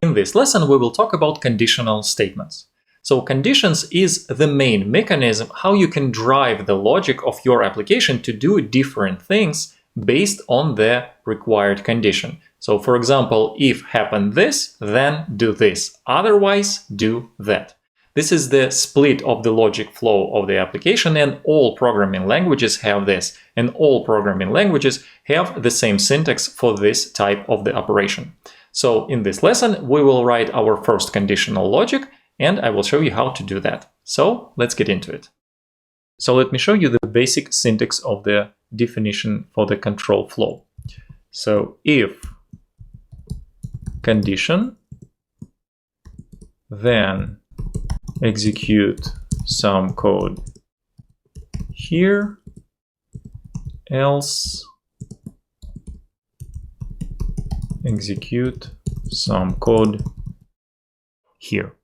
In this lesson, we will talk about conditional statements. So conditions is the main mechanism how you can drive the logic of your application to do different things based on the required condition. So for example, if happen this, then do this, otherwise do that. This is the split of the logic flow of the application, and all programming languages have this, and all programming languages have the same syntax for this type of the operation. So in this lesson, we will write our first conditional logic, and I will show you how to do that. So let's get into it. So let me show you the basic syntax of the definition for the control flow. So if condition, then execute some code here, else execute some code here.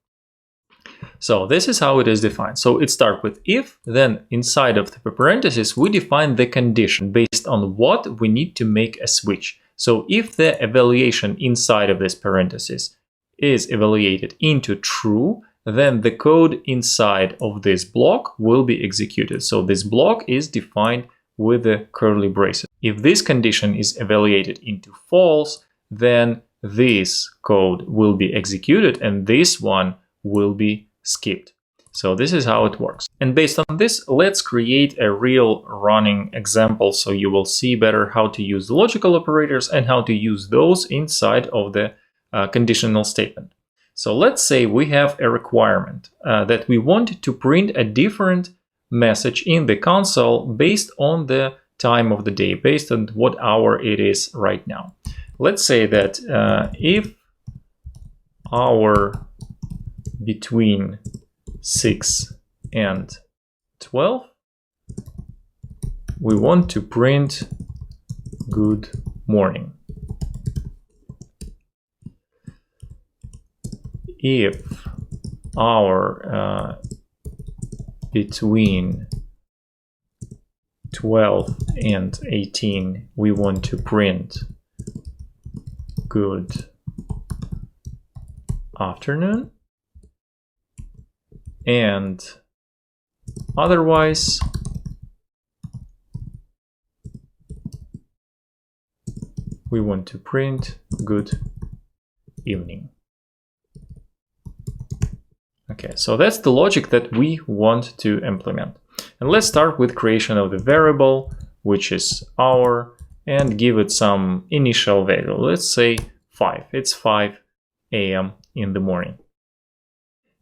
So this is how it is defined. So it starts with if, then inside of the parentheses we define the condition based on what we need to make a switch. So if the evaluation inside of this parenthesis is evaluated into true, then the code inside of this block will be executed. So this block is defined with the curly braces. If this condition is evaluated into false, then this code will be executed and this one will be skipped. So this is how it works. And based on this, let's create a real running example so you will see better how to use the logical operators and how to use those inside of the conditional statement. So let's say we have a requirement that we want to print a different message in the console based on the time of the day, based on what hour it is right now. Let's say that if hour between 6 and 12, we want to print good morning. If hour between 12 and 18, we want to print good afternoon, and otherwise we want to print good evening. Okay, so that's the logic that we want to implement. And let's start with creation of the variable, which is hour, and give it some initial value. Let's say 5. It's 5 a.m. in the morning.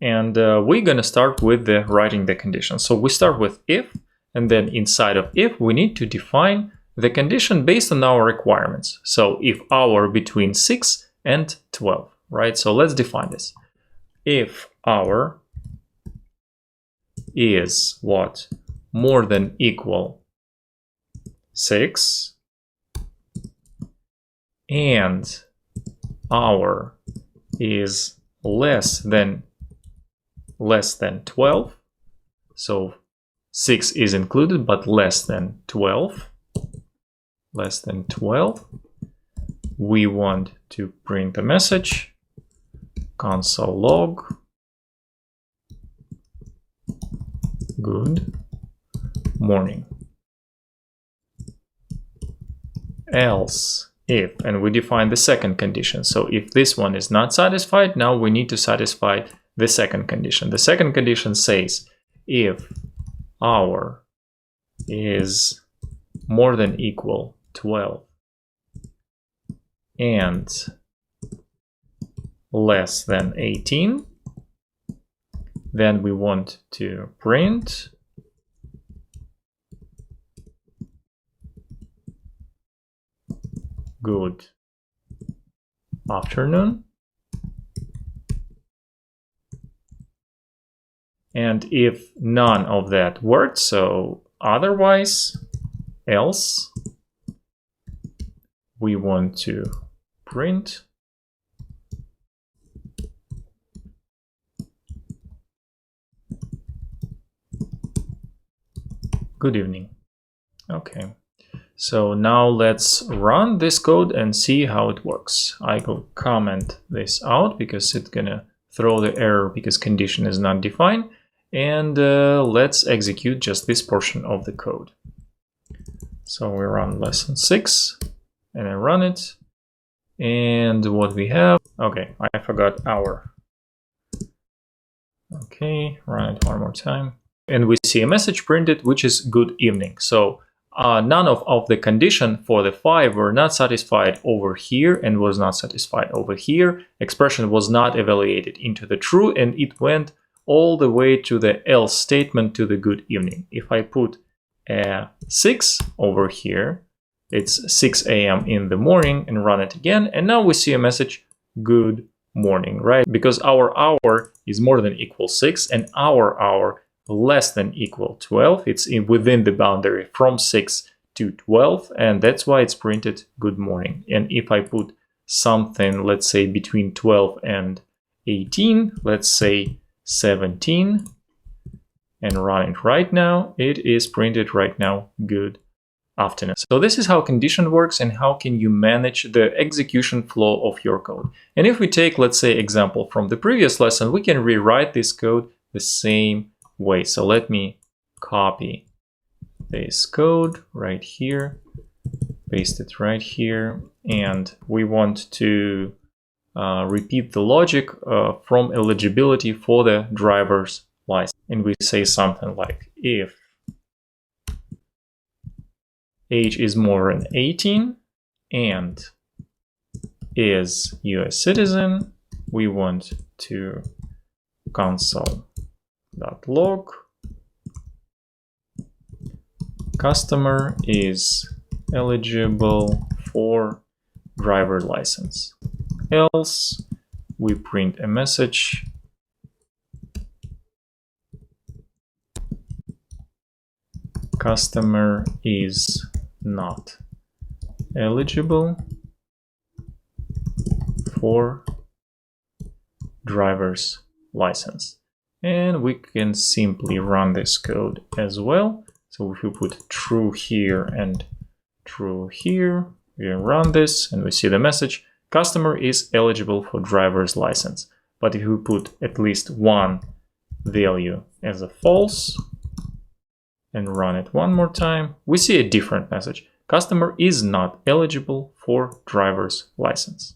And we're going to start with writing the condition. So we start with if, and then inside of if, we need to define the condition based on our requirements. So if hour between 6 and 12, right? So let's define this. If hour is what? More than equal 6, and hour is less than 12, so 6 is included but less than 12, we want to print a message console log good morning. Else if, and we define the second condition. So if this one is not satisfied, now we need to satisfy the second condition. The second condition says if hour is more than equal 12 and less than 18, then we want to print good afternoon. And if none of that worked, so otherwise, else, we want to print good evening. Okay, So now let's run this code and see how it works. I will comment this out because it's gonna throw the error because condition is not defined. And let's execute just this portion of the code. So we run lesson 6 and I run it. And what we have, okay, I forgot hour. Okay, run it one more time. And we see a message printed, which is good evening. So none of the condition for the 5 were not satisfied over here and was not satisfied over here. Expression was not evaluated into the true, and it went all the way to the else statement to the good evening. If I put 6 over here, it's 6 a.m. in the morning, and run it again. And now we see a message, good morning, right? Because our hour is more than equal 6 and our hour less than equal 12. It's within the boundary from 6 to 12, and that's why it's printed good morning. And if I put something, let's say between 12 and 18, let's say 17, and run it right now, it is printed right now good afternoon. So this is how condition works and how can you manage the execution flow of your code. And if we take, let's say, example from the previous lesson, we can rewrite this code the same way. So let me copy this code right here, paste it right here, and we want to repeat the logic from eligibility for the driver's license. And we say something like, if age is more than 18 and is US citizen, we want to console.log customer is eligible for driver license. Else we print a message customer is not eligible for driver's license. And we can simply run this code as well. So if we put true here and true here, we run this and we see the message, customer is eligible for driver's license. But if we put at least one value as a false and run it one more time, we see a different message. Customer is not eligible for driver's license.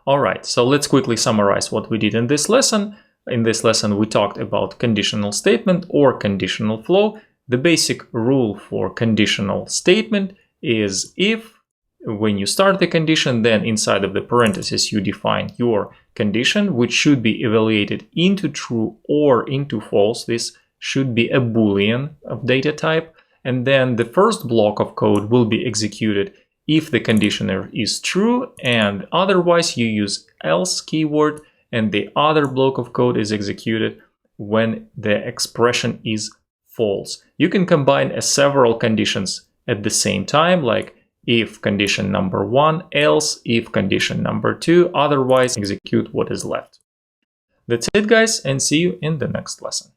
All right, so let's quickly summarize what we did in this lesson. In this lesson, we talked about conditional statement or conditional flow. The basic rule for conditional statement is if when you start the condition, then inside of the parentheses, you define your condition, which should be evaluated into true or into false. This should be a Boolean of data type. And then the first block of code will be executed if the conditioner is true, and otherwise you use else keyword, and the other block of code is executed when the expression is false. You can combine several conditions at the same time, like if condition number 1, else if condition number 2, otherwise execute what is left. That's it, guys, and see you in the next lesson.